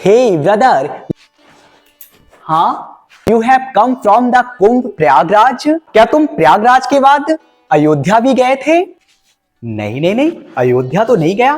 Hey brother, हाँ, you have come from the कुंभ प्रयागराज। क्या तुम प्रयागराज के बाद अयोध्या भी गए थे? नहीं नहीं नहीं, अयोध्या तो नहीं गया।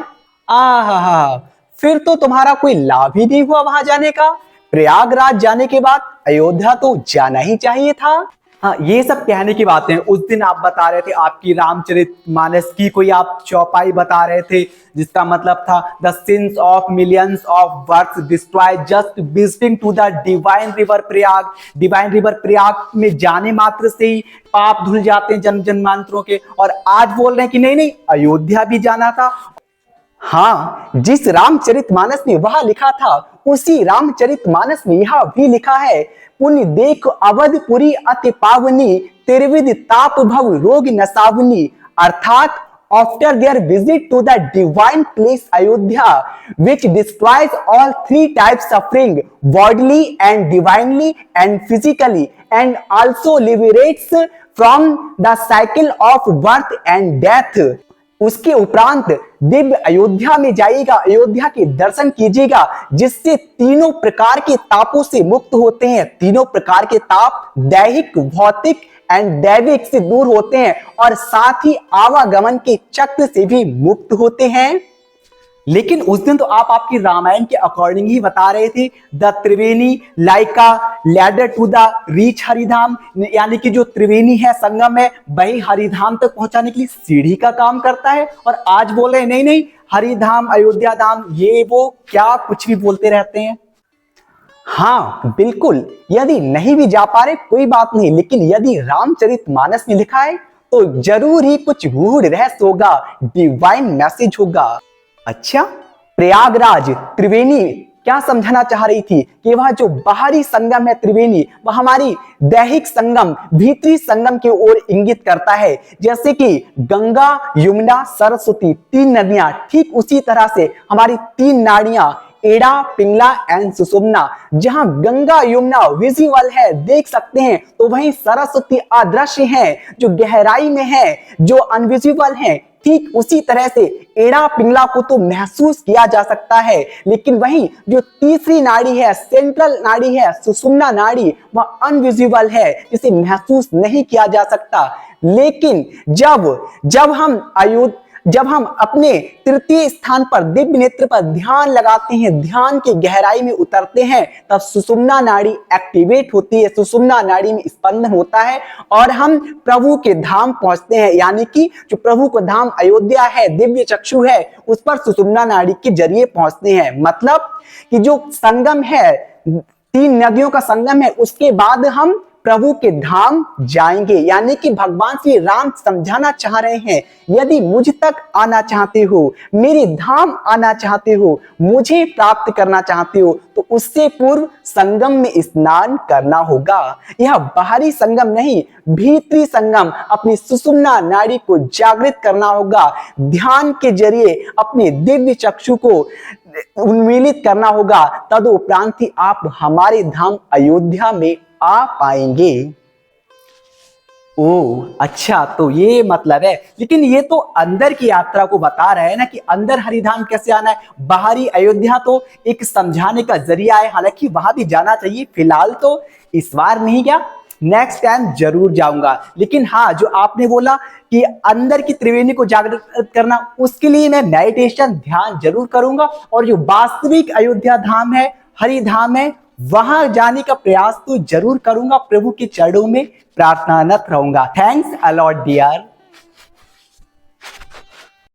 फिर तो तुम्हारा कोई लाभ ही नहीं हुआ वहां जाने का। प्रयागराज जाने के बाद अयोध्या तो जाना ही चाहिए था। हाँ, ये सब कहने की बातें। उस दिन आप बता रहे थे आपकी रामचरितमानस की कोई आप चौपाई बता रहे थे जिसका मतलब था the sins of millions of birth destroy just visiting to the divine river Prayag. Divine river Prayag में जाने मात्र से ही पाप धुल जाते हैं जन जन्मांतरों के। और आज बोल रहे हैं कि नहीं नहीं, अयोध्या भी जाना था। हाँ, जिस रामचरितमानस में वह लिखा था उसी रामचरितमानस में यह भी लिखा है, पुण्य देख अवधपुरी अति पावनी, त्रिविध ताप भव रोग नसावनी। अर्थात after their visit to the divine place Ayodhya, which destroys all three types of suffering, bodily and divinely and physically, and also liberates from the cycle of birth and death. उसके उपरांत दिव्य अयोध्या में जाइएगा, अयोध्या के दर्शन कीजिएगा, जिससे तीनों प्रकार के तापों से मुक्त होते हैं। तीनों प्रकार के ताप दैहिक, भौतिक एंड दैविक से दूर होते हैं और साथ ही आवागमन के चक्र से भी मुक्त होते हैं। लेकिन उस दिन तो आप आपकी रामायण के अकॉर्डिंग ही बता रहे थे the Triveni like a ladder to the reach Haridham, यानी कि जो त्रिवेणी है, संगम है, वही हरिधाम तक पहुंचाने के लिए सीढ़ी का काम करता है। और आज बोल रहे हैं नहीं नहीं, हरिधाम, अयोध्या धाम, ये वो क्या कुछ भी बोलते रहते हैं। हाँ बिल्कुल, यदि नहीं भी जा पा रहे कोई बात नहीं, लेकिन यदि रामचरितमानस में लिखा है तो जरूर ही कुछ गूढ़ रहस्य होगा, डिवाइन मैसेज होगा। अच्छा, प्रयागराज त्रिवेणी क्या समझाना चाह रही थी कि वह जो बाहरी संगम है त्रिवेणी, वह हमारी दैहिक संगम, भीतरी संगम की ओर इंगित करता है। जैसे कि गंगा, यमुना, सरस्वती तीन नदियां, ठीक उसी तरह से हमारी तीन नाड़ियां एड़ा, पिंगला एंड सुषुम्ना। जहां गंगा यमुना विजिबल है, देख सकते हैं, तो वहीं सरस्वती अदृश्य है, जो गहराई में है, जो अनविजिबल है। ठीक उसी तरह से एड़ा पिंगला को तो महसूस किया जा सकता है, लेकिन वहीं जो तीसरी नाड़ी है, सेंट्रल नाड़ी है, सुषुम्ना नाड़ी, वह अनविजिबल है, जिसे महसूस नहीं किया जा सकता। लेकिन जब हम अपने तृतीय स्थान पर दिव्य नेत्र पर ध्यान लगाते हैं, ध्यान के गहराई में उतरते हैं, तब सुषुम्ना नाड़ी एक्टिवेट होती है, सुषुम्ना नाड़ी में स्पंदन होता है और हम प्रभु के धाम पहुंचते हैं। यानी कि जो प्रभु का धाम अयोध्या है, दिव्य चक्षु है, उस पर सुषुम्ना नाड़ी के जरिए पहुंचते हैं। मतलब कि जो संगम है, तीन नदियों का संगम है, उसके बाद हम प्रभु के धाम जाएंगे। यानी कि भगवान श्री राम समझाना चाह रहे हैं, यदि मुझ तक आना चाहते हो, मेरे धाम आना चाहते हो, मुझे प्राप्त करना चाहते हो, तो उससे पूर्व संगम में स्नान करना होगा। यह बाहरी संगम नहीं, भीतरी संगम, अपनी सुषुम्ना नाड़ी को जागृत करना होगा। ध्यान के जरिए अपने दिव्य चक्षु को उन्मीलित करना होगा, तदुपरांत ही आप हमारे धाम अयोध्या में आ पाएंगे। ओ अच्छा, तो ये मतलब है। लेकिन ये तो अंदर की यात्रा को बता रहे हैं ना, कि अंदर हरिधाम कैसे आना है। बाहरी अयोध्या तो एक समझाने का जरिया है, हालांकि वहां भी जाना चाहिए। फिलहाल तो इस बार नहीं गया, नेक्स्ट टाइम जरूर जाऊंगा। लेकिन हाँ, जो आपने बोला कि अंदर की त्रिवेणी को जागृत करना, उसके लिए मैं मेडिटेशन ध्यान जरूर करूंगा। और जो वास्तविक अयोध्या धाम है, हरिधाम है, वहां जाने का प्रयास तो जरूर करूंगा। प्रभु के चरणों में प्रार्थनारत रहूंगा। Thanks a lot dear.